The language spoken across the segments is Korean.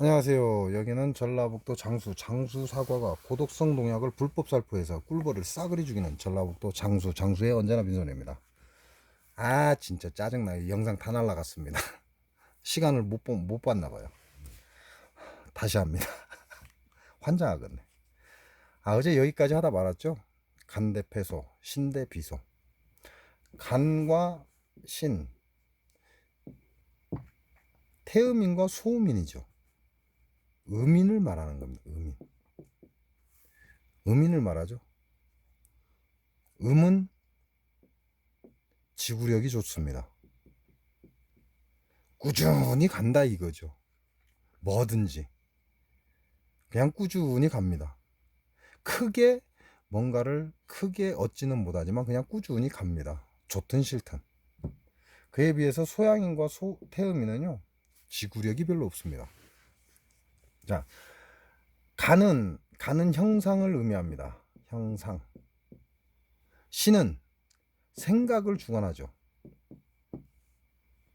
안녕하세요. 여기는 전라북도 장수 사과가 고독성 농약을 불법 살포해서 꿀벌을 싸그리 죽이는 전라북도 장수의 언제나 빈손입니다. 아 진짜 짜증나요. 영상 다 날라갔습니다. 시간을 못 봤나 봐요. 다시 합니다. 환장하겠네. 어제 여기까지 하다 말았죠. 간대패소, 신대비소. 간과 신, 태음인과 소음인이죠. 음인을 말하는 겁니다. 음인을 말하죠. 음은 지구력이 좋습니다. 꾸준히 간다 이거죠. 뭐든지 그냥 꾸준히 갑니다. 크게 뭔가를 크게 얻지는 못하지만 그냥 꾸준히 갑니다. 좋든 싫든. 그에 비해서 소양인과 태음인은요 지구력이 별로 없습니다. 자, 가는 형상을 의미합니다. 형상. 신은 생각을 주관하죠.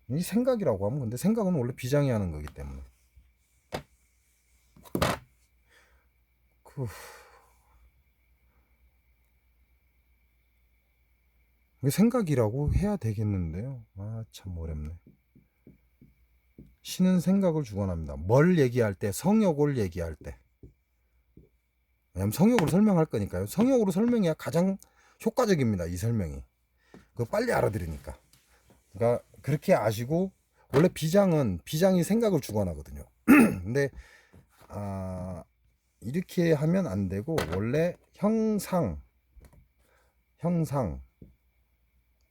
이 생각이라고 하면 근데 생각은 원래 비장이 하는 거기 때문에 생각이라고 해야 되겠는데요. 참 어렵네. 신은 생각을 주관합니다. 뭘 얘기할 때, 성욕을 얘기할 때. 왜냐면 성욕을 설명할 거니까요. 성욕으로 설명해야 가장 효과적입니다. 이 설명이. 그거 빨리 알아들으니까. 그러니까 그렇게 아시고 원래 비장이 생각을 주관하거든요. 근데 이렇게 하면 안 되고 원래 형상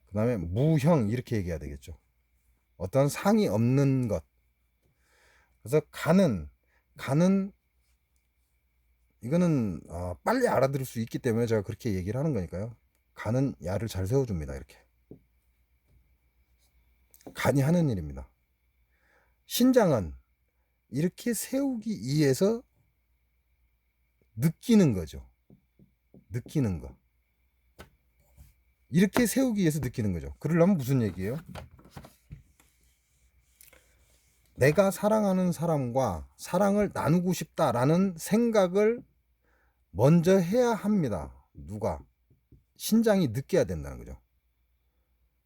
그다음에 무형 이렇게 얘기해야 되겠죠. 어떤 상이 없는 것. 그래서 가는 이거는 빨리 알아들을 수 있기 때문에 제가 그렇게 얘기를 하는 거니까요. 간은 야를 잘 세워줍니다. 이렇게 간이 하는 일입니다. 신장은 이렇게 세우기 위해서 느끼는 거죠. 느끼는 거. 이렇게 세우기 위해서 느끼는 거죠. 그러려면 무슨 얘기예요? 내가 사랑하는 사람과 사랑을 나누고 싶다라는 생각을 먼저 해야 합니다. 누가? 신장이 느껴야 된다는 거죠.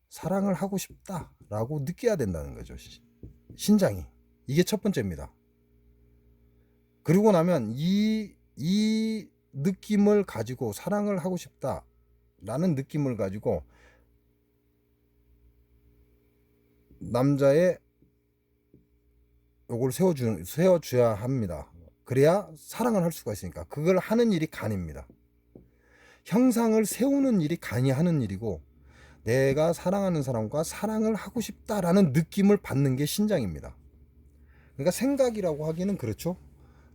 사랑을 하고 싶다라고 느껴야 된다는 거죠. 신장이. 이게 첫 번째입니다. 그러고 나면 이 느낌을 가지고 사랑을 하고 싶다라는 느낌을 가지고 남자의 요걸 세워줘야 합니다. 그래야 사랑을 할 수가 있으니까. 그걸 하는 일이 간입니다. 형상을 세우는 일이 간이 하는 일이고 내가 사랑하는 사람과 사랑을 하고 싶다라는 느낌을 받는 게 신장입니다. 그러니까 생각이라고 하기는 그렇죠.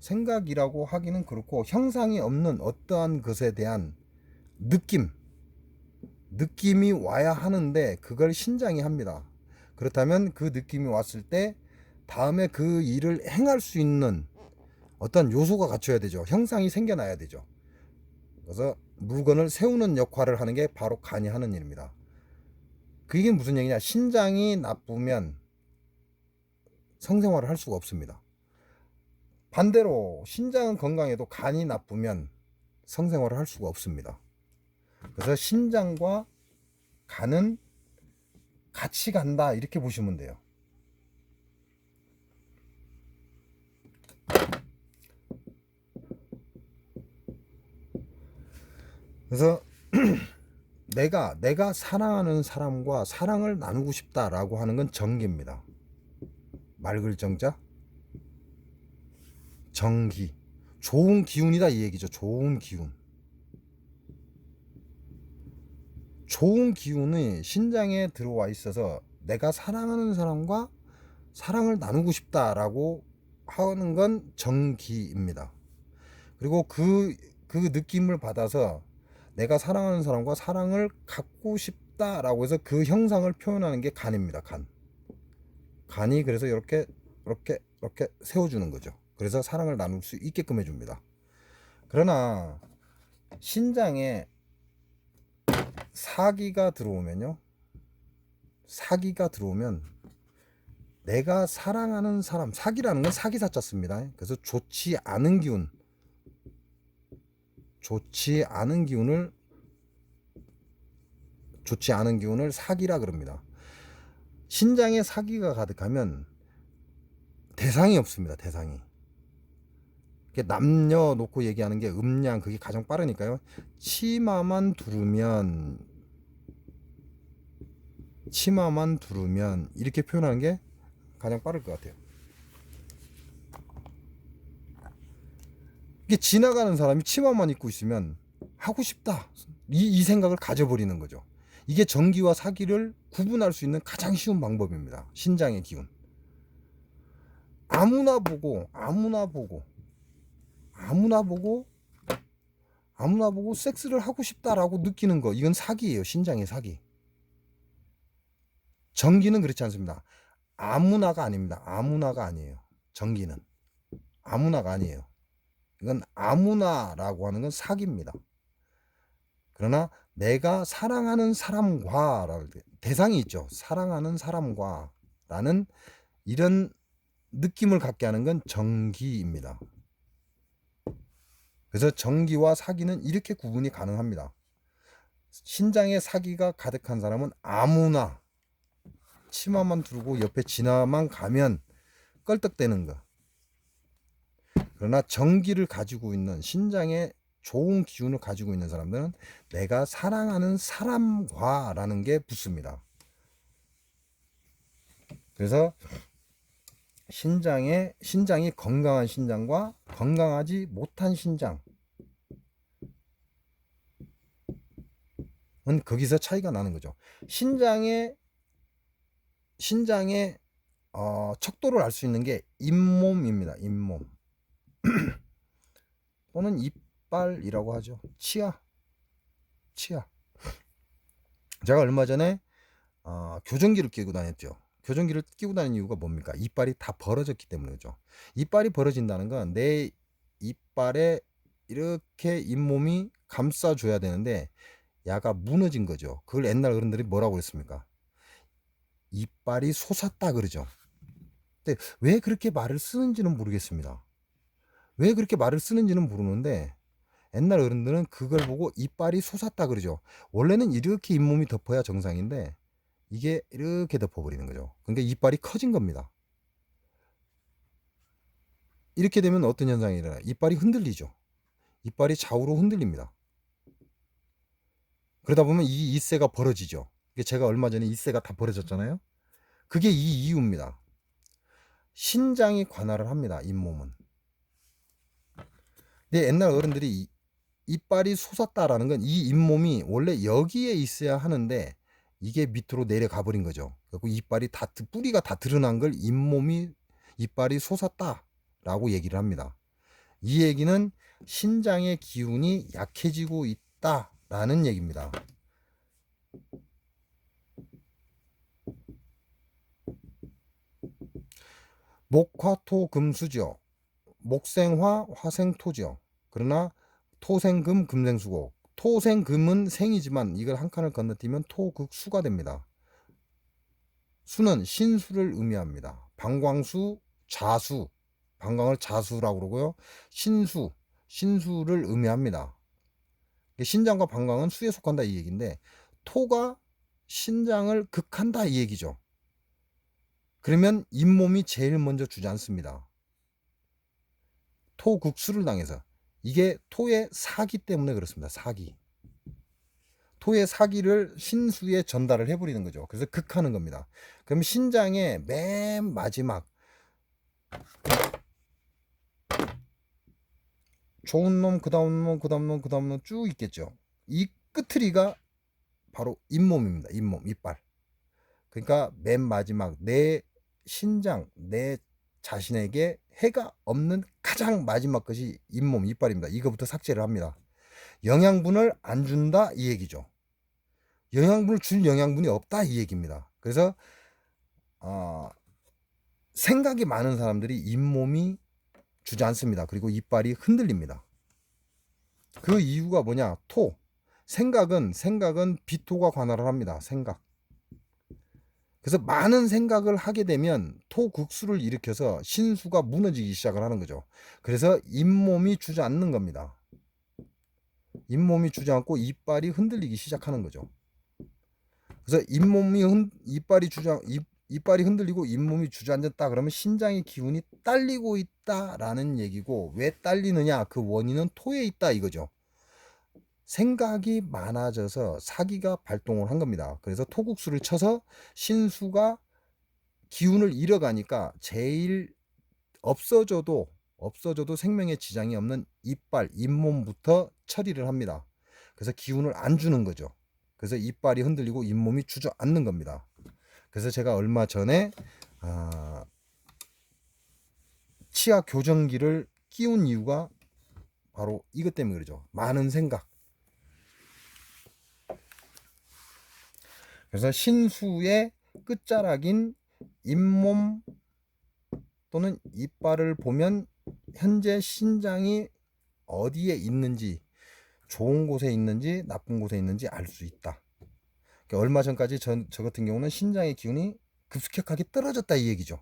생각이라고 하기는 그렇고 형상이 없는 어떠한 것에 대한 느낌이 와야 하는데 그걸 신장이 합니다. 그렇다면 그 느낌이 왔을 때 다음에 그 일을 행할 수 있는 어떤 요소가 갖춰야 되죠. 형상이 생겨나야 되죠. 그래서 물건을 세우는 역할을 하는 게 바로 간이 하는 일입니다. 그게 무슨 얘기냐? 신장이 나쁘면 성생활을 할 수가 없습니다. 반대로 신장은 건강해도 간이 나쁘면 성생활을 할 수가 없습니다. 그래서 신장과 간은 같이 간다 이렇게 보시면 돼요. 그래서 내가 사랑하는 사람과 사랑을 나누고 싶다라고 하는 건 정기입니다. 맑을 정자 정기. 좋은 기운이다 이 얘기죠. 좋은 기운. 좋은 기운이 신장에 들어와 있어서 내가 사랑하는 사람과 사랑을 나누고 싶다라고 하는 건 정기입니다. 그리고 그 느낌을 받아서 내가 사랑하는 사람과 사랑을 갖고 싶다라고 해서 그 형상을 표현하는 게 간입니다. 간이 그래서 이렇게 세워주는 거죠. 그래서 사랑을 나눌 수 있게끔 해줍니다. 그러나 신장에 사기가 들어오면 내가 사랑하는 사람, 사기라는 건 사기사자 씁니다. 그래서 좋지 않은 기운, 좋지 않은 기운을 사기라 그럽니다. 신장에 사기가 가득하면 대상이 없습니다. 대상이. 남녀 놓고 얘기하는 게 음양, 그게 가장 빠르니까요. 치마만 두르면 이렇게 표현하는 게 가장 빠를 것 같아요. 이게 지나가는 사람이 치마만 입고 있으면 하고 싶다, 이 생각을 가져버리는 거죠. 이게 정기와 사기를 구분할 수 있는 가장 쉬운 방법입니다. 신장의 기운. 아무나 보고 섹스를 하고 싶다라고 느끼는 거, 이건 사기예요. 신장의 사기. 정기는 그렇지 않습니다. 아무나가 아닙니다. 아무나가 아니에요. 정기는 아무나가 아니에요. 이건 아무나라고 하는 건 사기입니다. 그러나 내가 사랑하는 사람과, 대상이 있죠. 사랑하는 사람과라는 이런 느낌을 갖게 하는 건 정기입니다. 그래서 정기와 사기는 이렇게 구분이 가능합니다. 신장에 사기가 가득한 사람은 아무나 치마만 두르고 옆에 지나만 가면 껄떡대는 거. 그러나 정기를 가지고 있는, 신장에 좋은 기운을 가지고 있는 사람들은 내가 사랑하는 사람과라는 게 붙습니다. 그래서 신장이 건강한 신장과 건강하지 못한 신장은 거기서 차이가 나는 거죠. 신장의 척도를 알 수 있는 게 잇몸입니다. 잇몸 또는 이빨이라고 하죠. 치아. 제가 얼마 전에 교정기를 끼고 다녔죠. 교정기를 끼고 다니는 이유가 뭡니까? 이빨이 다 벌어졌기 때문이죠. 이빨이 벌어진다는 건 내 이빨에 이렇게 잇몸이 감싸줘야 되는데 야가 무너진 거죠. 그걸 옛날 어른들이 뭐라고 했습니까? 이빨이 솟았다 그러죠. 근데 왜 그렇게 말을 쓰는지는 모르겠습니다. 왜 그렇게 말을 쓰는지는 모르는데 옛날 어른들은 그걸 보고 이빨이 솟았다 그러죠. 원래는 이렇게 잇몸이 덮어야 정상인데 이게 이렇게 덮어버리는 거죠. 그러니까 이빨이 커진 겁니다. 이렇게 되면 어떤 현상이 일어나요? 이빨이 흔들리죠. 이빨이 좌우로 흔들립니다. 그러다 보면 이 이새가 벌어지죠. 제가 얼마 전에 이새가 다 벌어졌잖아요. 그게 이 이유입니다. 신장이 관할을 합니다. 잇몸은. 근데 옛날 어른들이 이빨이 솟았다라는 건 이 잇몸이 원래 여기에 있어야 하는데 이게 밑으로 내려가 버린 거죠. 그리고 이빨이 뿌리가 다 드러난 걸 이빨이 솟았다라고 얘기를 합니다. 이 얘기는 신장의 기운이 약해지고 있다라는 얘기입니다. 목화토금수죠. 목생화 화생토죠. 그러나 토생금 금생수고, 토생금은 생이지만 이걸 한 칸을 건너뛰면 토극수가 됩니다. 수는 신수를 의미합니다. 방광수, 자수, 방광을 자수라고 그러고요. 신수를 의미합니다. 신장과 방광은 수에 속한다 이 얘기인데 토가 신장을 극한다 이 얘기죠. 그러면 잇몸이 제일 먼저 주지 않습니다. 토극수를 당해서. 이게 토의 사기 때문에 그렇습니다. 사기. 토의 사기를 신수에 전달을 해버리는 거죠. 그래서 극하는 겁니다. 그럼 신장의 맨 마지막 좋은 놈, 그 다음 놈 쭉 있겠죠. 이 끝트리가 바로 잇몸입니다. 잇몸, 이빨. 그러니까 맨 마지막 내 신장, 내 자신에게 해가 없는 가장 마지막 것이 잇몸, 이빨입니다. 이거부터 삭제를 합니다. 영양분을 안 준다 이 얘기죠. 영양분을 줄 영양분이 없다 이 얘기입니다. 그래서 생각이 많은 사람들이 잇몸이 주지 않습니다. 그리고 이빨이 흔들립니다. 그 이유가 뭐냐? 생각은 비토가 관할을 합니다. 생각. 그래서 많은 생각을 하게 되면 토국수를 일으켜서 신수가 무너지기 시작을 하는 거죠. 그래서 잇몸이 주저앉는 겁니다. 잇몸이 주저앉고 이빨이 흔들리기 시작하는 거죠. 그래서 이빨이 흔들리고 잇몸이 주저앉았다 그러면 신장의 기운이 딸리고 있다라는 얘기고, 왜 딸리느냐, 그 원인은 토에 있다 이거죠. 생각이 많아져서 사기가 발동을 한 겁니다. 그래서 토국수를 쳐서 신수가 기운을 잃어가니까 제일 없어져도 생명에 지장이 없는 이빨, 잇몸부터 처리를 합니다. 그래서 기운을 안 주는 거죠. 그래서 이빨이 흔들리고 잇몸이 주저앉는 겁니다. 그래서 제가 얼마 전에 치아 교정기를 끼운 이유가 바로 이것 때문에 그러죠. 많은 생각. 그래서 신수의 끝자락인 잇몸 또는 이빨을 보면 현재 신장이 어디에 있는지, 좋은 곳에 있는지 나쁜 곳에 있는지 알 수 있다. 그러니까 얼마 전까지 저 같은 경우는 신장의 기운이 급격하게 떨어졌다 이 얘기죠.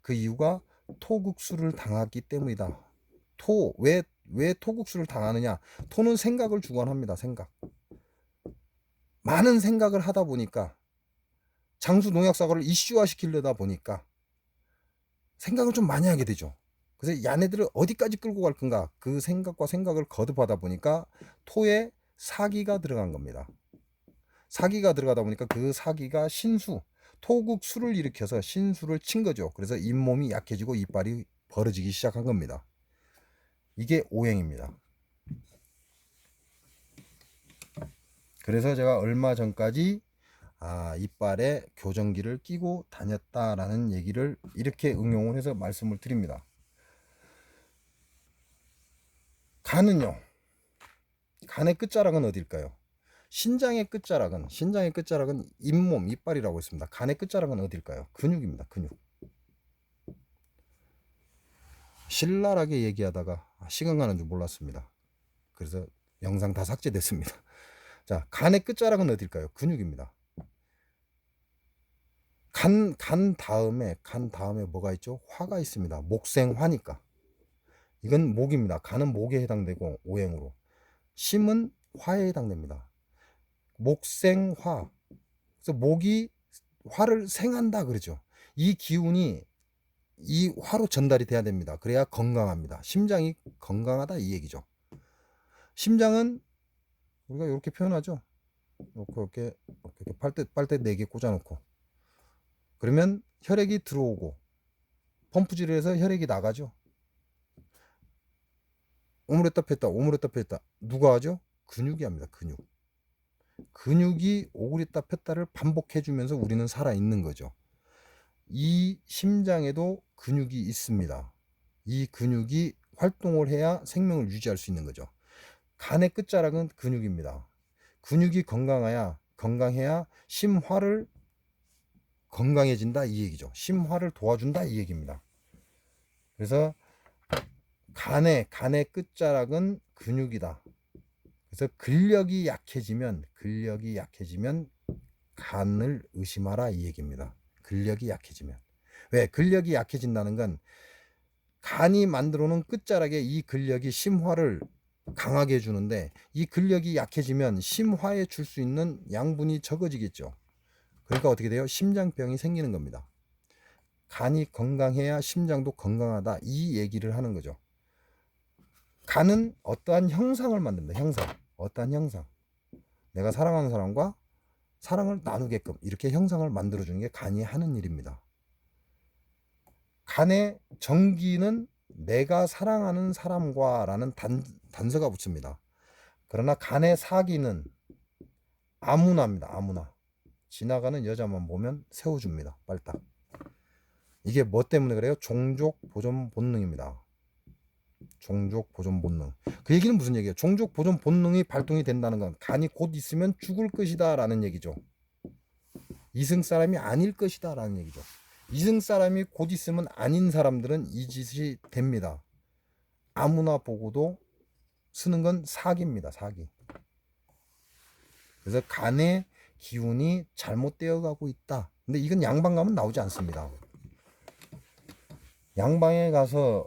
그 이유가 토국수를 당했기 때문이다. 왜 토국수를 당하느냐? 토는 생각을 주관합니다. 생각. 많은 생각을 하다 보니까, 장수 농약 사고를 이슈화 시키려다 보니까 생각을 좀 많이 하게 되죠. 그래서 야네들을 어디까지 끌고 갈 건가, 그 생각과 생각을 거듭하다 보니까 토에 사기가 들어간 겁니다. 사기가 들어가다 보니까 그 사기가 토국수를 일으켜서 신수를 친 거죠. 그래서 잇몸이 약해지고 이빨이 벌어지기 시작한 겁니다. 이게 오행입니다. 그래서 제가 얼마 전까지 이빨에 교정기를 끼고 다녔다라는 얘기를 이렇게 응용을 해서 말씀을 드립니다. 간은요, 간의 끝자락은 어딜까요? 신장의 끝자락은 잇몸, 이빨이라고 했습니다. 간의 끝자락은 어딜까요? 근육입니다. 근육. 신랄하게 얘기하다가 시간 가는 줄 몰랐습니다. 그래서 영상 다 삭제됐습니다. 자, 간의 끝자락은 어딜까요? 근육입니다. 간 다음에 뭐가 있죠? 화가 있습니다. 목생화니까. 이건 목입니다. 간은 목에 해당되고 오행으로. 심은 화에 해당됩니다. 목생화. 그래서 목이 화를 생한다 그러죠. 이 기운이 이 화로 전달이 돼야 됩니다. 그래야 건강합니다. 심장이 건강하다 이 얘기죠. 심장은 우리가 이렇게 표현하죠. 이렇게 빨대 4개 꽂아놓고, 그러면 혈액이 들어오고 펌프질을 해서 혈액이 나가죠. 오므렸다 폈다 누가 하죠? 근육이 합니다. 근육이 오므렸다 폈다를 반복해주면서 우리는 살아있는 거죠. 이 심장에도 근육이 있습니다. 이 근육이 활동을 해야 생명을 유지할 수 있는 거죠. 간의 끝자락은 근육입니다. 근육이 건강해야 심화를 건강해진다 이 얘기죠. 심화를 도와준다 이 얘기입니다. 그래서 간의 끝자락은 근육이다. 그래서 근력이 약해지면 간을 의심하라 이 얘기입니다. 근력이 약해지면. 왜? 근력이 약해진다는 건 간이 만들어 놓은 끝자락에 이 근력이 심화를 강하게 해주는데, 이 근력이 약해지면 심화해 줄 수 있는 양분이 적어지겠죠. 그러니까 어떻게 돼요? 심장병이 생기는 겁니다. 간이 건강해야 심장도 건강하다 이 얘기를 하는 거죠. 간은 어떠한 형상을 만듭니다. 어떠한 형상. 내가 사랑하는 사람과 사랑을 나누게끔 이렇게 형상을 만들어주는 게 간이 하는 일입니다. 간의 정기는 내가 사랑하는 사람과 라는 단서가 붙습니다. 그러나 간의 사기는 아무나입니다. 아무나. 지나가는 여자만 보면 세워줍니다. 빨딱. 이게 뭐 때문에 그래요? 종족 보존 본능입니다. 종족 보존 본능. 그 얘기는 무슨 얘기예요? 종족 보존 본능이 발동이 된다는 건 간이 곧 있으면 죽을 것이다 라는 얘기죠. 이승 사람이 아닐 것이다 라는 얘기죠. 이승 사람이 곧 있으면 아닌 사람들은 이 짓이 됩니다. 아무나 보고도 쓰는 건 사기입니다. 사기. 그래서 간의 기운이 잘못되어 가고 있다. 근데 이건 양방 가면 나오지 않습니다. 양방에 가서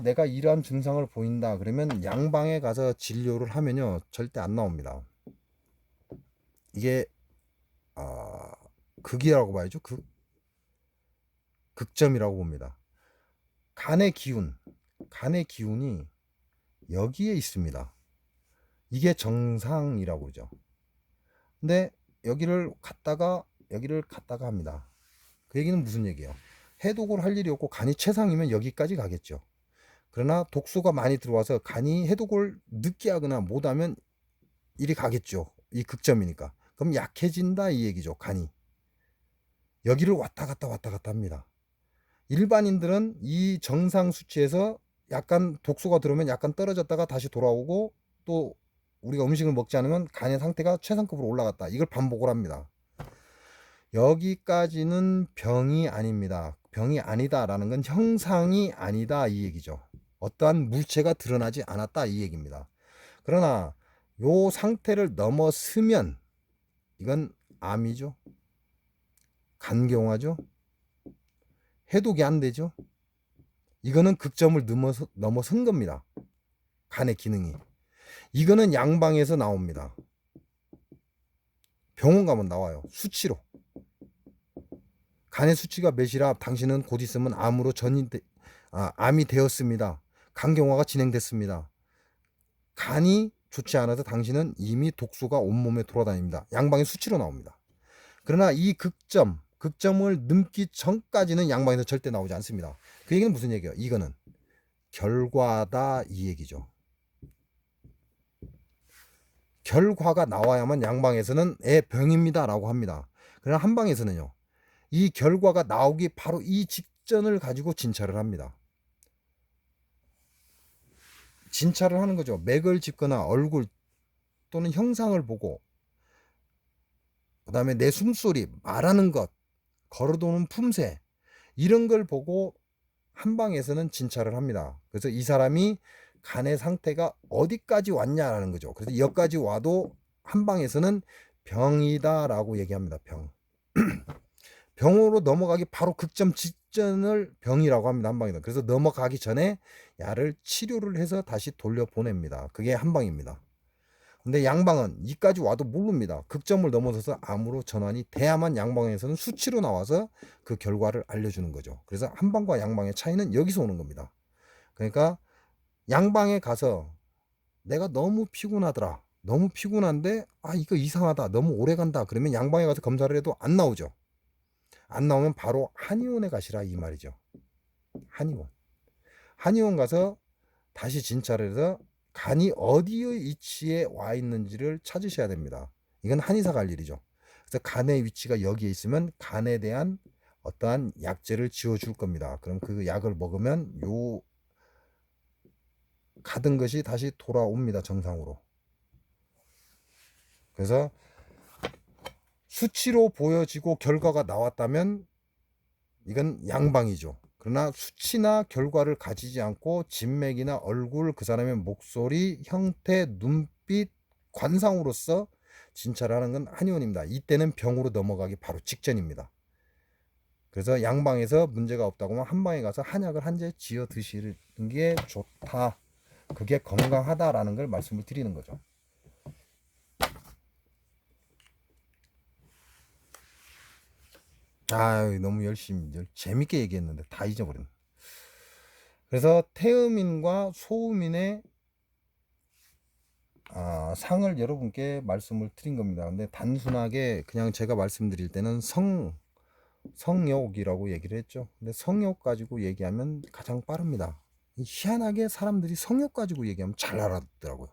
내가 이러한 증상을 보인다 그러면 양방에 가서 진료를 하면요 절대 안 나옵니다. 이게 극이라고 봐야죠. 극점이라고 봅니다. 간의 기운이 여기에 있습니다. 이게 정상이라고 그러죠. 근데 여기를 갔다가 합니다. 그 얘기는 무슨 얘기예요? 해독을 할 일이 없고 간이 최상이면 여기까지 가겠죠. 그러나 독소가 많이 들어와서 간이 해독을 늦게 하거나 못하면 이리 가겠죠. 이 극점이니까. 그럼 약해진다 이 얘기죠. 간이. 여기를 왔다 갔다 합니다. 일반인들은 이 정상 수치에서 약간 독소가 들어오면 약간 떨어졌다가 다시 돌아오고 또 우리가 음식을 먹지 않으면 간의 상태가 최상급으로 올라갔다. 이걸 반복을 합니다. 여기까지는 병이 아닙니다. 병이 아니다라는 건 형상이 아니다 이 얘기죠. 어떠한 물체가 드러나지 않았다 이 얘기입니다. 그러나 요 상태를 넘어서면 이건 암이죠. 간경화죠. 해독이 안 되죠. 이거는 극점을 넘어선 겁니다. 간의 기능이. 이거는 양방에서 나옵니다. 병원 가면 나와요. 수치로. 간의 수치가 몇이라 당신은 곧 있으면 암이 되었습니다. 간경화가 진행됐습니다. 간이 좋지 않아서 당신은 이미 독소가 온몸에 돌아다닙니다. 양방의 수치로 나옵니다. 그러나 이 극점을 넘기 전까지는 양방에서 절대 나오지 않습니다. 그 얘기는 무슨 얘기예요? 이거는 결과다 이 얘기죠. 결과가 나와야만 양방에서는 병입니다 라고 합니다. 그러나 한방에서는요. 이 결과가 나오기 바로 이 직전을 가지고 진찰을 합니다. 진찰을 하는 거죠. 맥을 짚거나 얼굴 또는 형상을 보고 그 다음에 내 숨소리, 말하는 것, 걸어도는 품새 이런 걸 보고 한방에서는 진찰을 합니다. 그래서 이 사람이 간의 상태가 어디까지 왔냐라는 거죠. 그래서 여기까지 와도 한방에서는 병이다라고 얘기합니다. 병으로 넘어가기 바로 극점 직전을 병이라고 합니다. 한방에는. 그래서 넘어가기 전에 야를 치료를 해서 다시 돌려보냅니다. 그게 한방입니다. 근데 양방은 이까지 와도 모릅니다. 극점을 넘어서서 암으로 전환이 돼야만 양방에서는 수치로 나와서 그 결과를 알려주는 거죠. 그래서 한방과 양방의 차이는 여기서 오는 겁니다. 그러니까 양방에 가서 내가 너무 피곤하더라. 너무 피곤한데 이거 이상하다. 너무 오래 간다. 그러면 양방에 가서 검사를 해도 안 나오죠. 안 나오면 바로 한의원에 가시라 이 말이죠. 한의원 가서 다시 진찰을 해서 간이 어디의 위치에 와 있는지를 찾으셔야 됩니다. 이건 한의사가 할 일이죠. 그래서 간의 위치가 여기에 있으면 간에 대한 어떠한 약제를 지어줄 겁니다. 그럼 그 약을 먹으면 요 가던 것이 다시 돌아옵니다. 정상으로. 그래서 수치로 보여지고 결과가 나왔다면 이건 양방이죠. 그러나 수치나 결과를 가지지 않고 진맥이나 얼굴, 그 사람의 목소리, 형태, 눈빛, 관상으로서 진찰하는 건 한의원입니다. 이때는 병으로 넘어가기 바로 직전입니다. 그래서 양방에서 문제가 없다고 하면 한방에 가서 한약을 한 제 지어 드시는 게 좋다. 그게 건강하다라는 걸 말씀을 드리는 거죠. 너무 열심히 재밌게 얘기했는데 다 잊어버렸네. 그래서 태음인과 소음인의 상을 여러분께 말씀을 드린 겁니다. 근데 단순하게 그냥 제가 말씀드릴 때는 성욕이라고 얘기를 했죠. 근데 성욕 가지고 얘기하면 가장 빠릅니다. 희한하게 사람들이 성욕 가지고 얘기하면 잘 알아듣더라고요.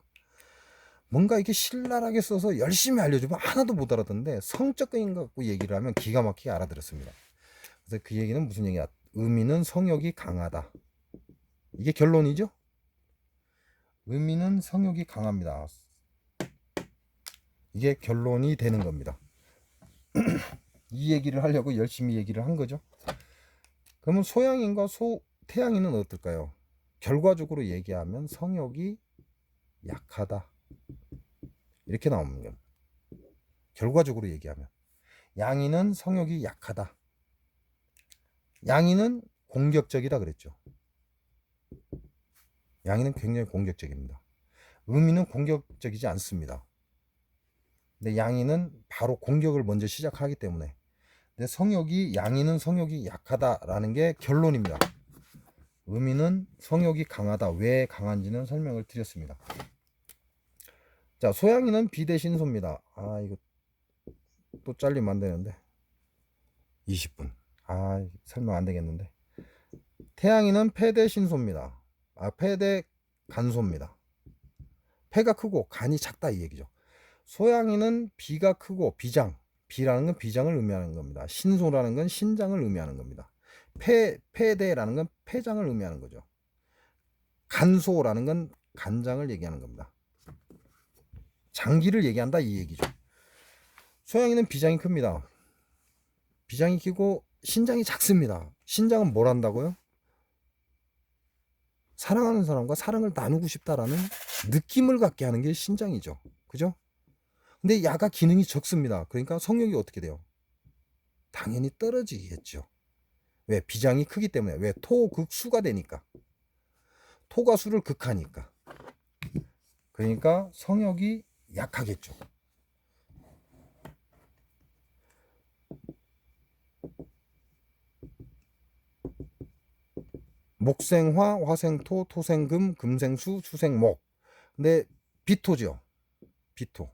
뭔가 이렇게 신랄하게 써서 열심히 알려주면 하나도 못 알아듣는데 성적인 거 갖고 얘기를 하면 기가 막히게 알아들었습니다. 그래서 그 얘기는 무슨 얘기야? 의미는 성욕이 강하다. 이게 결론이죠? 의미는 성욕이 강합니다. 이게 결론이 되는 겁니다. 이 얘기를 하려고 열심히 얘기를 한 거죠. 그러면 소양인과 태양인은 어떨까요? 결과적으로 얘기하면 성욕이 약하다. 이렇게 나오는 겁니다. 결과적으로 얘기하면 양인은 성욕이 약하다. 양인은 공격적이다 그랬죠. 양인은 굉장히 공격적입니다. 음인은 공격적이지 않습니다. 근데 양인은 바로 공격을 먼저 시작하기 때문에, 근데 양인은 성욕이 약하다라는 게 결론입니다. 음인은 성욕이 강하다. 왜 강한지는 설명을 드렸습니다. 자, 소양인은 비대신소입니다. 아, 이거 또 잘리면 안 되는데. 20분. 아, 설명 안 되겠는데. 태양인은 폐대신소입니다. 아, 폐대간소입니다. 폐가 크고 간이 작다 이 얘기죠. 소양인은 비가 크고 비라는 건 비장을 의미하는 겁니다. 신소라는 건 신장을 의미하는 겁니다. 폐대라는 건 폐장을 의미하는 거죠. 간소라는 건 간장을 얘기하는 겁니다. 장기를 얘기한다 이 얘기죠. 소양인은 비장이 큽니다. 비장이 크고 신장이 작습니다. 신장은 뭘 한다고요? 사랑하는 사람과 사랑을 나누고 싶다라는 느낌을 갖게 하는 게 신장이죠. 그죠? 근데 야가 기능이 적습니다. 그러니까 성욕이 어떻게 돼요? 당연히 떨어지겠죠. 왜? 비장이 크기 때문에. 왜? 토극수가 되니까. 토가 수를 극하니까. 그러니까 성욕이 약하겠죠. 목생화, 화생토, 토생금, 금생수, 수생목. 근데 비토죠. 비토.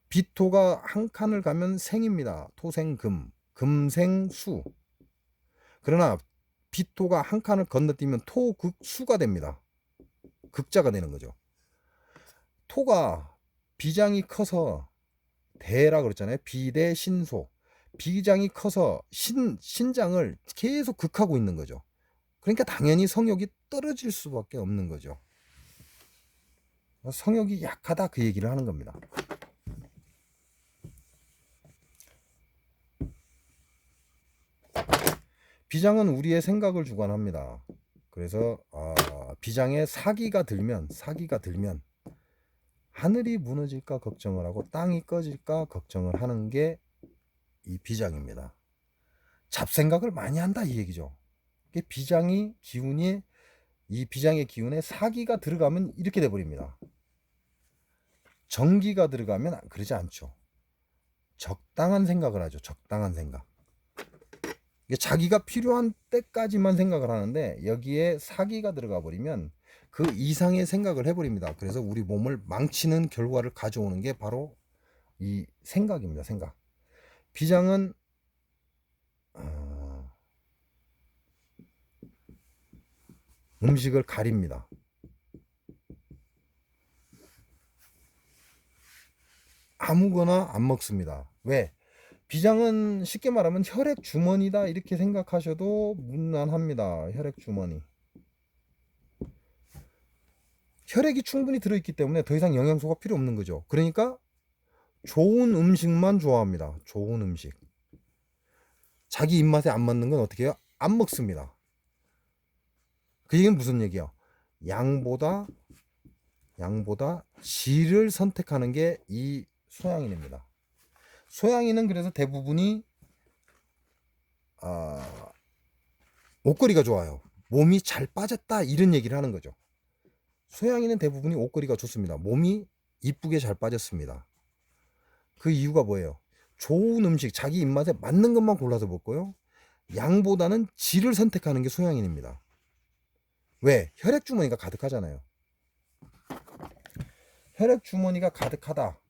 비토가 한 칸을 가면 생입니다. 토생금, 금생수. 그러나 비토가 한 칸을 건너뛰면 토극수가 됩니다. 극자가 되는 거죠. 토가 비장이 커서 대라 그랬잖아요. 비대신소. 비장이 커서 신장을 계속 극하고 있는 거죠. 그러니까 당연히 성욕이 떨어질 수밖에 없는 거죠. 성욕이 약하다 그 얘기를 하는 겁니다. 비장은 우리의 생각을 주관합니다. 그래서 비장에 사기가 들면 하늘이 무너질까 걱정을 하고 땅이 꺼질까 걱정을 하는 게 이 비장입니다. 잡생각을 많이 한다 이 얘기죠. 이 비장의 기운에 사기가 들어가면 이렇게 돼 버립니다. 정기가 들어가면 그러지 않죠. 적당한 생각을 하죠. 적당한 생각. 자기가 필요한 때까지만 생각을 하는데 여기에 사기가 들어가 버리면 그 이상의 생각을 해버립니다. 그래서 우리 몸을 망치는 결과를 가져오는 게 바로 이 생각입니다. 생각. 비장은 음식을 가립니다. 아무거나 안 먹습니다. 왜? 비장은 쉽게 말하면 혈액 주머니다 이렇게 생각하셔도 무난합니다. 혈액 주머니. 혈액이 충분히 들어있기 때문에 더 이상 영양소가 필요 없는 거죠. 그러니까 좋은 음식만 좋아합니다. 좋은 음식. 자기 입맛에 안 맞는 건 어떻게 해요? 안 먹습니다. 그 얘기는 무슨 얘기야? 양보다 질을 선택하는 게 이 소양인입니다. 소양인은 그래서 대부분이 옷걸이가 좋아요. 몸이 잘 빠졌다 이런 얘기를 하는 거죠. 소양인은 대부분이 옷걸이가 좋습니다. 몸이 이쁘게 잘 빠졌습니다. 그 이유가 뭐예요? 좋은 음식, 자기 입맛에 맞는 것만 골라서 먹고요. 양보다는 질을 선택하는 게 소양인입니다. 왜? 혈액 주머니가 가득하잖아요. 혈액 주머니가 가득하다.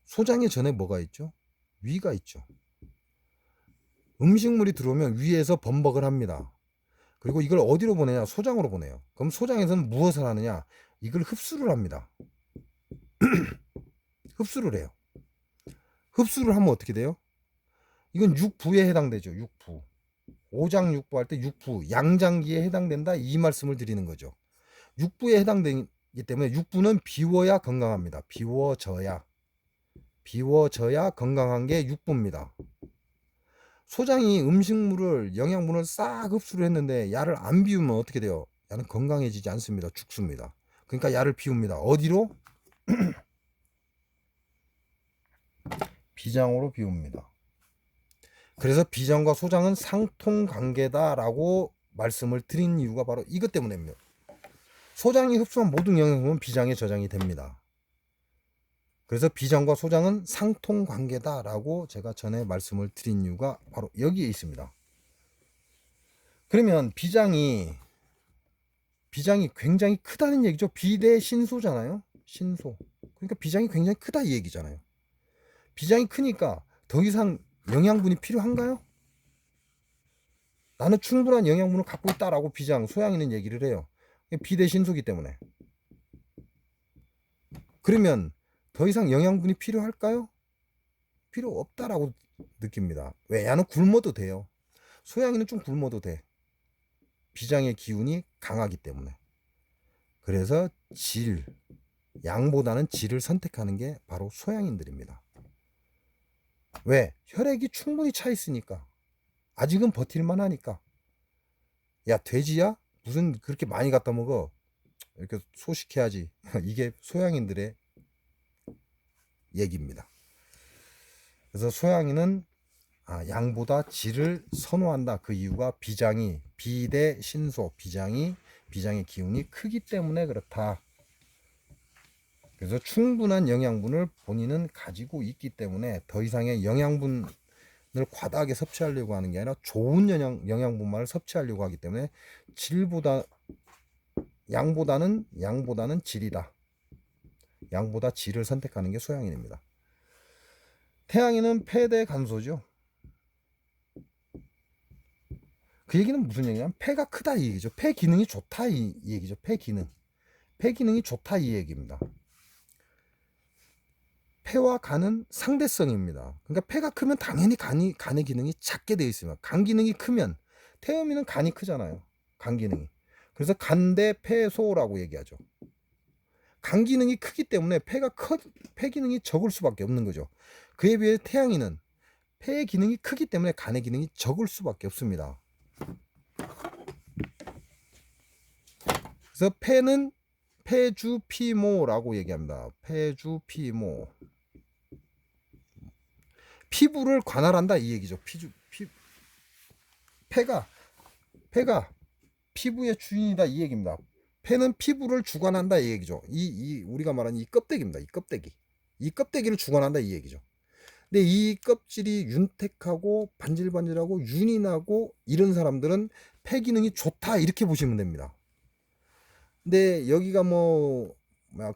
소장의 전에 뭐가 있죠? 위가 있죠. 음식물이 들어오면 위에서 범벅을 합니다. 그리고 이걸 어디로 보내냐? 소장으로 보내요. 그럼 소장에서는 무엇을 하느냐? 이걸 흡수를 합니다. 흡수를 해요. 흡수를 하면 어떻게 돼요? 이건 육부에 해당되죠. 육부. 오장육부 할 때 육부, 양장기에 해당된다 이 말씀을 드리는 거죠. 육부에 해당되기 때문에 육부는 비워야 건강합니다. 비워져야 건강한 게 육부입니다. 소장이 음식물을 영양분을 싹 흡수를 했는데 야를 안 비우면 어떻게 돼요? 야는 건강해지지 않습니다. 죽습니다. 그러니까 야를 비웁니다. 어디로? 비장으로 비웁니다. 그래서 비장과 소장은 상통관계다라고 말씀을 드린 이유가 바로 이것 때문입니다. 소장이 흡수한 모든 영양분은 비장에 저장이 됩니다. 그래서 비장과 소장은 상통관계다라고 제가 전에 말씀을 드린 이유가 바로 여기에 있습니다. 그러면 비장이 굉장히 크다는 얘기죠. 비대 신소잖아요. 신소. 그러니까 비장이 굉장히 크다 이 얘기잖아요. 비장이 크니까 더 이상 영양분이 필요한가요? 나는 충분한 영양분을 갖고 있다라고 비장, 소양이는 얘기를 해요. 비대 신소기 때문에. 그러면 더 이상 영양분이 필요할까요? 필요 없다라고 느낍니다. 왜? 야는 굶어도 돼요. 소양이는 좀 굶어도 돼. 비장의 기운이 강하기 때문에. 그래서 양보다는 질을 선택하는 게 바로 소양인들입니다. 왜? 혈액이 충분히 차 있으니까. 아직은 버틸만 하니까. 야, 돼지야? 무슨 그렇게 많이 갖다 먹어? 이렇게 소식해야지. 이게 소양인들의 얘기입니다. 그래서 소양인은 양보다 질을 선호한다. 그 이유가 비장이 비대 신소, 비장의 기운이 크기 때문에 그렇다. 그래서 충분한 영양분을 본인은 가지고 있기 때문에 더 이상의 영양분을 과다하게 섭취하려고 하는 게 아니라 좋은 영양분만을 섭취하려고 하기 때문에 양보다는 질이다. 양보다 질을 선택하는 게 소양인입니다. 태양인은 폐대 간소죠. 그 얘기는 무슨 얘기냐면 폐가 크다 이 얘기죠. 폐 기능이 좋다 이 얘기죠. 폐 기능이 좋다 이 얘기입니다. 폐와 간은 상대성입니다. 그러니까 폐가 크면 당연히 간의 기능이 작게 되어 있습니다. 간 기능이 크면 태음인은 간이 크잖아요. 간 기능이. 그래서 간대 폐소라고 얘기하죠. 간 기능이 크기 때문에 폐 기능이 적을 수밖에 없는 거죠. 그에 비해 태양인은 폐의 기능이 크기 때문에 간의 기능이 적을 수밖에 없습니다. 그래서 폐는 폐주피모라고 얘기합니다. 폐주피모. 피부를 관할한다 이 얘기죠. 폐가 피부의 주인이다 이 얘기입니다. 폐는 피부를 주관한다 이 얘기죠. 우리가 말하는 이 껍데기입니다. 이 껍데기를 주관한다 이 얘기죠. 근데 이 껍질이 윤택하고 반질반질하고 윤이 나고 이런 사람들은 폐 기능이 좋다 이렇게 보시면 됩니다. 근데 여기가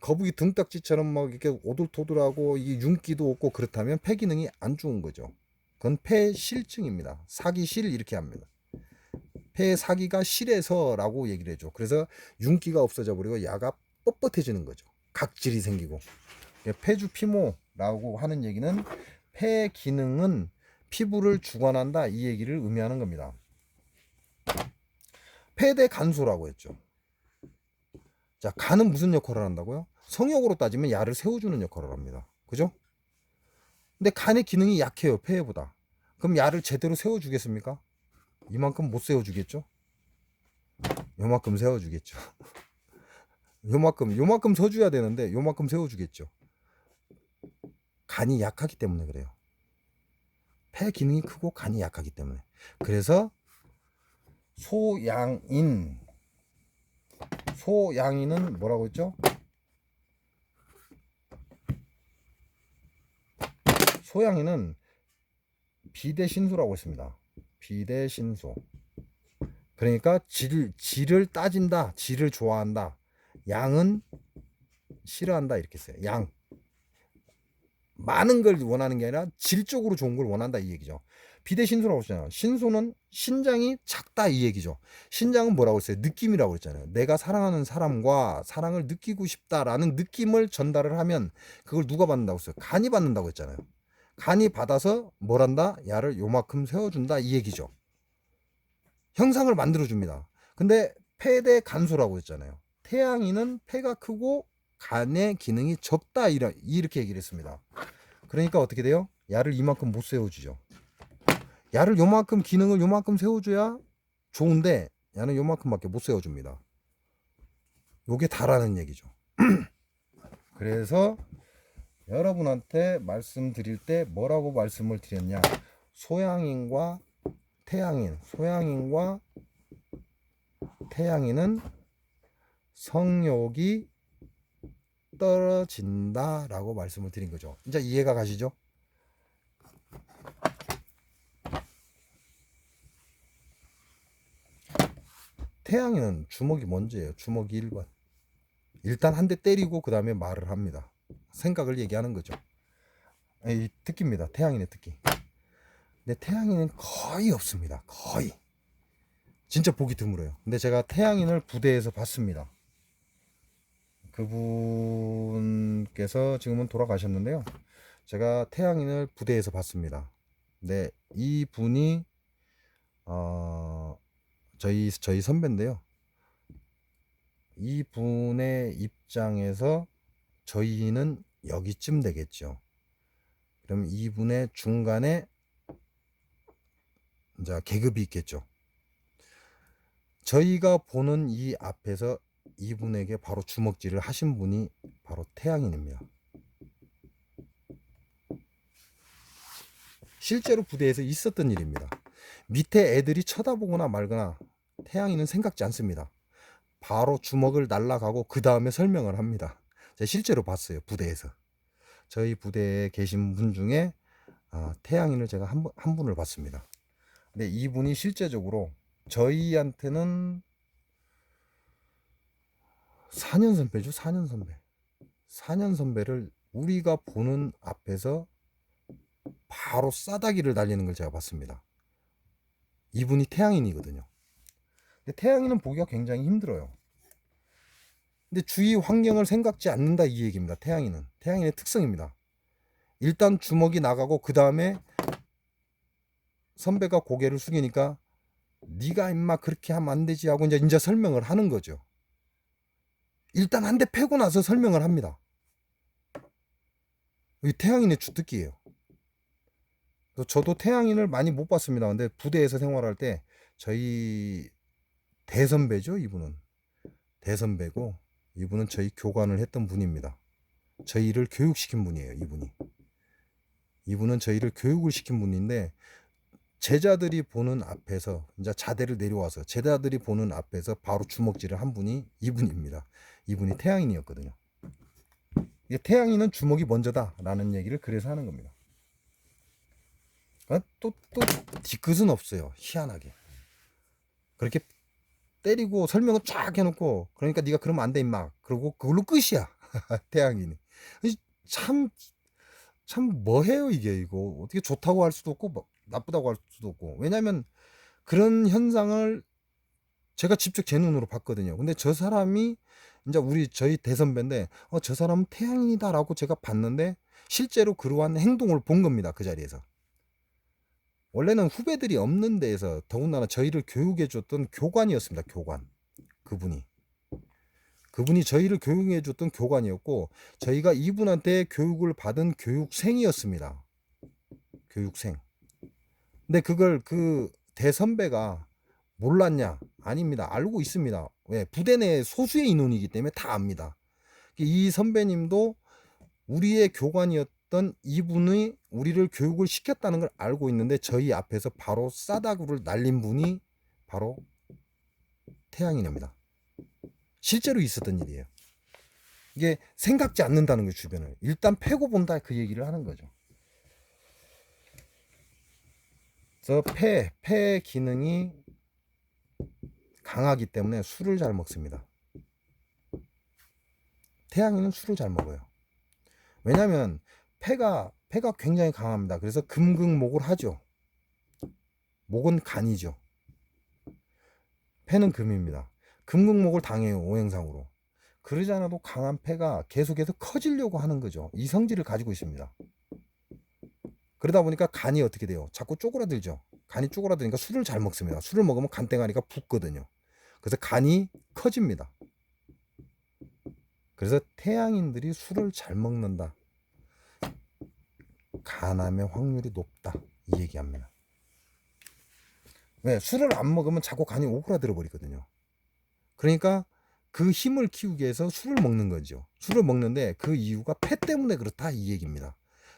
거북이 등딱지처럼 막 이렇게 오돌토돌하고 이 윤기도 없고 그렇다면 폐 기능이 안 좋은 거죠. 그건 폐실증입니다. 사기실 이렇게 합니다. 폐 사기가 실해서라고 얘기를 해줘. 그래서 윤기가 없어져 버리고 야가 뻣뻣해지는 거죠. 각질이 생기고. 폐주피모라고 하는 얘기는 폐 기능은 피부를 주관한다 이 얘기를 의미하는 겁니다. 폐대 간소라고 했죠. 자, 간은 무슨 역할을 한다고요? 성역으로 따지면 야를 세워주는 역할을 합니다. 그죠? 근데 간의 기능이 약해요. 폐보다. 그럼 야를 제대로 세워주겠습니까? 이만큼 못 세워주겠죠? 요만큼 세워주겠죠. 요만큼 서줘야 되는데 요만큼 세워주겠죠. 간이 약하기 때문에 그래요. 폐 기능이 크고 간이 약하기 때문에. 그래서 소양인은 뭐라고 했죠? 소양인은 비대신소라고 했습니다. 비대신소. 그러니까 질을 따진다, 질을 좋아한다. 양은 싫어한다 이렇게 써요. 양. 많은 걸 원하는 게 아니라 질적으로 좋은 걸 원한다 이 얘기죠. 비대신소라고 했잖아요. 신소는 신장이 작다 이 얘기죠. 신장은 뭐라고 했어요? 느낌이라고 했잖아요. 내가 사랑하는 사람과 사랑을 느끼고 싶다라는 느낌을 전달을 하면 그걸 누가 받는다고 했어요? 간이 받는다고 했잖아요. 간이 받아서 뭘 한다? 야를 요만큼 세워준다 이 얘기죠. 형상을 만들어줍니다. 근데 폐대 간소라고 했잖아요. 태양인은 폐가 크고 간의 기능이 적다 이렇게 얘기를 했습니다. 그러니까 어떻게 돼요? 야를 이만큼 못 세워주죠. 야를 요만큼 기능을 요만큼 세워줘야 좋은데 야는 요만큼밖에 못 세워줍니다. 요게 다라는 얘기죠. 그래서 여러분한테 말씀드릴 때 뭐라고 말씀을 드렸냐? 소양인과 태양인, 소양인과 태양인은 성욕이 떨어진다 라고 말씀을 드린 거죠. 이제 이해가 가시죠? 태양인은 주먹이 먼저예요. 주먹이 1번. 일단 한 대 때리고 그 다음에 말을 합니다. 생각을 얘기하는 거죠. 이 특기입니다. 태양인의 특기. 근데 태양인은 거의 없습니다. 거의. 진짜 보기 드물어요. 근데 제가 태양인을 부대에서 봤습니다. 그분께서 지금은 돌아가셨는데요. 제가 태양인을 부대에서 봤습니다. 근데 이 분이 저희 선배인데요. 이 분의 입장에서 저희는 여기쯤 되겠죠. 그럼 이분의 중간에 이제 계급이 있겠죠. 저희가 보는 이 앞에서 이분에게 바로 주먹질을 하신 분이 바로 태양인입니다. 실제로 부대에서 있었던 일입니다. 밑에 애들이 쳐다보거나 말거나 태양인은 생각지 않습니다. 바로 주먹을 날라가고 그 다음에 설명을 합니다. 제가 실제로 봤어요. 부대에서. 저희 부대에 계신 분 중에 태양인을 제가 한 분을 봤습니다. 근데 이분이 실제적으로 저희한테는 4년 선배죠. 4년 선배. 4년 선배를 우리가 보는 앞에서 바로 싸다기를 날리는 걸 제가 봤습니다. 이분이 태양인이거든요. 근데 태양인은 보기가 굉장히 힘들어요. 근데 주위 환경을 생각지 않는다 이 얘기입니다. 태양인의 특성입니다. 일단 주먹이 나가고 그 다음에 선배가 고개를 숙이니까 네가 임마 그렇게 하면 안 되지 하고 이제 설명을 하는 거죠. 일단 한 대 패고 나서 설명을 합니다. 이 태양인의 주특기예요. 저도 태양인을 많이 못 봤습니다. 근데 부대에서 생활할 때 저희 대선배죠. 이분은 대선배고 이분은 저희 교관을 했던 분입니다. 저희를 교육시킨 분이에요. 이분은 저희를 교육을 시킨 분인데 제자들이 보는 앞에서 이제 자대를 내려와서 제자들이 보는 앞에서 바로 주먹질을 한 분이 이분입니다. 이분이 태양인이었거든요. 태양인은 주먹이 먼저다라는 얘기를 그래서 하는 겁니다. 또 뒤끝은 없어요. 희한하게 그렇게 때리고 설명을 쫙 해놓고 그러니까 네가 그러면 안 돼 임마 그러고 그걸로 끝이야. 태양인이 참 뭐해요 이게. 이거 어떻게 좋다고 할 수도 없고 나쁘다고 할 수도 없고. 왜냐면 그런 현상을 제가 직접 제 눈으로 봤거든요. 근데 저 사람이 이제 저희 대선배인데 저 사람은 태양인이다라고 제가 봤는데 실제로 그러한 행동을 본 겁니다. 그 자리에서. 원래는 후배들이 없는 데에서 더군다나 저희를 교육해 줬던 교관이었습니다. 교관. 그분이 저희를 교육해 줬던 교관이었고 저희가 이분한테 교육을 받은 교육생이었습니다. 교육생. 근데 그걸 그 대선배가 몰랐냐? 아닙니다. 알고 있습니다. 왜? 부대 내 소수의 인원이기 때문에 다 압니다. 이 선배님도 우리의 교관이었던 이분이 우리를 교육을 시켰다는 걸 알고 있는데 저희 앞에서 바로 싸다구를 날린 분이 바로 태양인입니다. 실제로 있었던 일이에요. 이게 생각지 않는다는 거예요. 주변을 일단 패고 본다 그 얘기를 하는 거죠. 그래서 폐 기능이 강하기 때문에 술을 잘 먹습니다. 태양인은 술을 잘 먹어요. 왜냐하면 폐가 굉장히 강합니다. 그래서 금극목을 하죠. 목은 간이죠. 폐는 금입니다. 금극목을 당해요. 오행상으로. 그러지 않아도 강한 폐가 계속해서 커지려고 하는 거죠. 이 성질을 가지고 있습니다. 그러다 보니까 간이 어떻게 돼요? 자꾸 쪼그라들죠. 간이 쪼그라드니까 술을 잘 먹습니다. 술을 먹으면 간땡아리가 붓거든요. 그래서 간이 커집니다. 그래서 태양인들이 술을 잘 먹는다. 간암의 확률이 높다. 이 얘기합니다. 왜? 술을 안 먹으면 자꾸 간이 오그라들어 버리거든요. 그러니까 그 힘을 키우기 위해서 술을 먹는 거죠. 술을 먹는데 그 이유가 폐 때문에 그렇다 이 얘기입니다.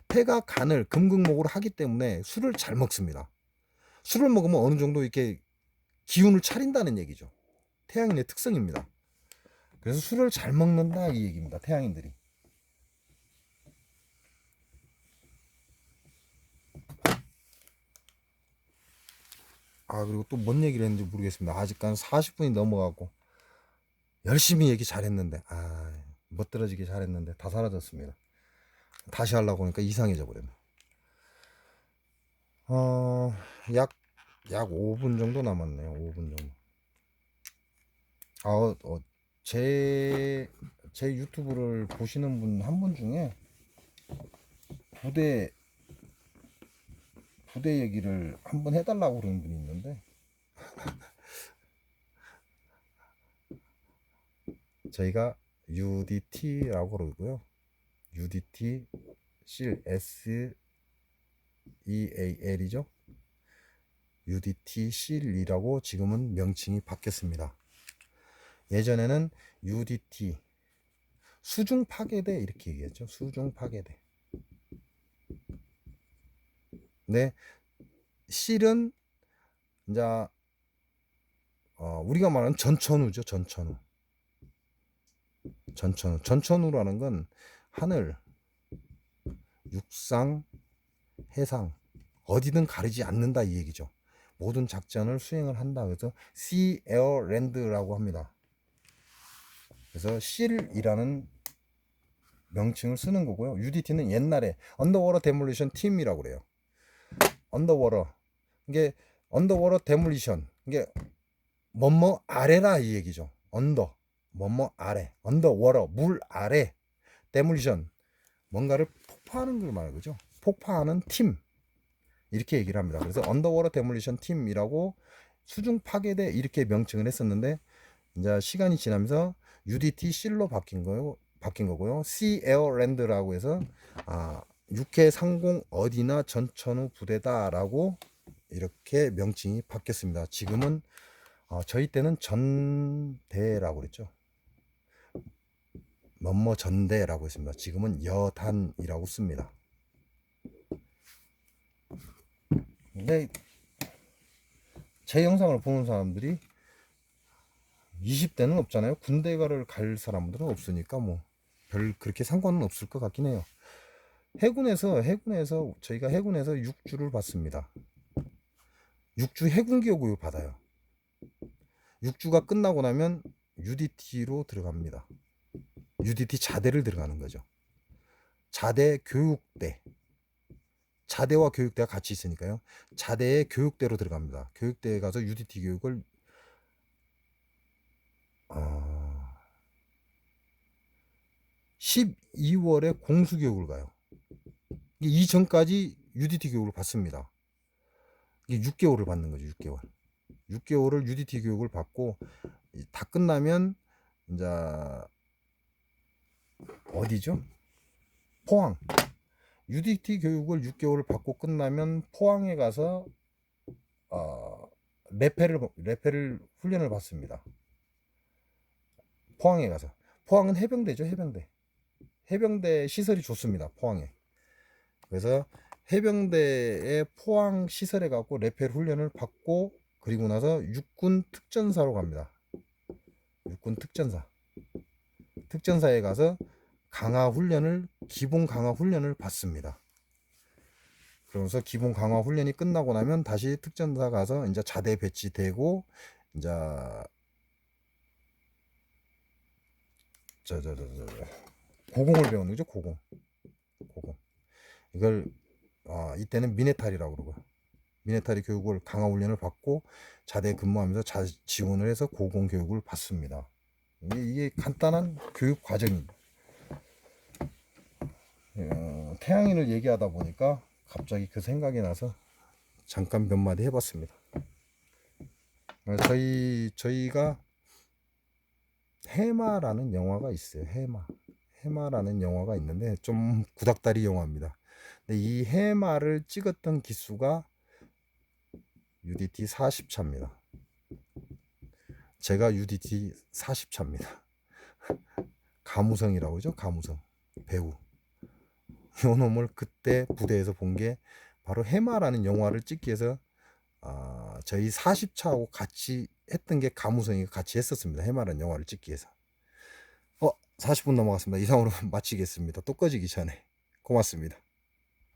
폐가 간을 금극목으로 하기 때문에 술을 잘 먹습니다. 술을 먹으면 어느 정도 이렇게 기운을 차린다는 얘기죠. 태양인의 특성입니다. 그래서 술을 잘 먹는다 이 얘기입니다. 태양인들이. 아, 그리고 또 뭔 얘기를 했는지 모르겠습니다. 아직까지 40분이 넘어가고 열심히 얘기 잘했는데 멋들어지게 잘했는데 다 사라졌습니다. 다시 하려고 하니까 이상해져 버렸네. 어, 약 5분 정도 남았네요. 5분 정도. 제 유튜브를 보시는 분 한 분 중에 부대 얘기를 한번 해달라고 그러는 분이 있는데 저희가 UDT라고 그러고요. UDT SEAL이죠. UDT SEAL이라고 지금은 명칭이 바뀌었습니다. 예전에는 UDT 수중 파괴대 이렇게 얘기했죠. 수중 파괴대. 네, 실은 이제 우리가 말하는 전천후죠. 전천후라는 건 하늘, 육상, 해상 어디든 가리지 않는다 이 얘기죠. 모든 작전을 수행을 한다. 그래서 Sea, Air, Land라고 합니다. 그래서 SEAL이라는 명칭을 쓰는 거고요. UDT는 옛날에 언더워터 데몰리션 팀이라고 그래요. 언더워터, 이게 언더워터 데몰리션, 이게 뭐뭐 아래라 이 얘기죠. 언더, 뭐뭐 아래, 언더워터 물 아래, 데몰리션 뭔가를 폭파하는 걸 말하는 거죠. 폭파하는 팀 이렇게 얘기를 합니다. 그래서 언더워터 데몰리션 팀이라고 수중 파괴대 이렇게 명칭을 했었는데 이제 시간이 지나면서 UDT C로 바뀐 거고요. Sea, Air, Land라고 해서 육해 상공 어디나 전천후 부대다라고 이렇게 명칭이 바뀌었습니다. 지금은 저희 때는 전대라고 그랬죠. 뭐뭐 전대라고 했습니다. 지금은 여단이라고 씁니다. 근데 제 영상을 보는 사람들이 20대는 없잖아요. 군대가를 갈 사람들은 없으니까 뭐 별 그렇게 상관은 없을 것 같긴 해요. 해군에서 저희가 해군에서 6주를 받습니다. 6주 해군 교육을 받아요. 6주가 끝나고 나면 UDT로 들어갑니다. UDT 자대를 들어가는 거죠. 자대 교육대. 자대와 교육대가 같이 있으니까요. 자대의 교육대로 들어갑니다. 교육대에 가서 UDT 교육을 12월에 공수교육을 가요. 이전까지 UDT 교육을 받습니다. 이게 6개월을 받는 거죠. 6개월을 UDT 교육을 받고 다 끝나면 이제 어디죠? 포항. UDT 교육을 6개월을 받고 끝나면 포항에 가서 레페를 훈련을 받습니다. 포항에 가서. 포항은 해병대죠. 해병대 시설이 좋습니다. 포항에. 그래서 해병대의 포항 시설에 가고 레펠 훈련을 받고 그리고 나서 육군 특전사로 갑니다. 육군 특전사에 가서 기본 강화 훈련을 받습니다. 그러면서 기본 강화 훈련이 끝나고 나면 다시 특전사 가서 이제 자대 배치되고 이제 고공을 배우는 거죠. 고공. 이걸 이때는 미네탈이라고 그러고 미네탈이 교육을 강화 훈련을 받고 자대 근무하면서 지원을 해서 고공 교육을 받습니다. 이게 간단한 교육 과정입니다. 태양인을 얘기하다 보니까 갑자기 그 생각이 나서 잠깐 몇 마디 해봤습니다. 저희가 해마라는 영화가 있어요. 해마라는 영화가 있는데 좀 구닥다리 영화입니다. 근데 이 해마를 찍었던 기수가 UDT 40차입니다. 제가 UDT 40차입니다. 가무성이라고 그러죠. 가무성 배우. 요 놈을 그때 부대에서 본 게 바로 해마라는 영화를 찍기 위해서 저희 40차하고 같이 했던 게 가무성이 같이 했었습니다. 해마라는 영화를 찍기 위해서. 40분 넘어갔습니다. 이상으로 마치겠습니다. 또 꺼지기 전에. 고맙습니다.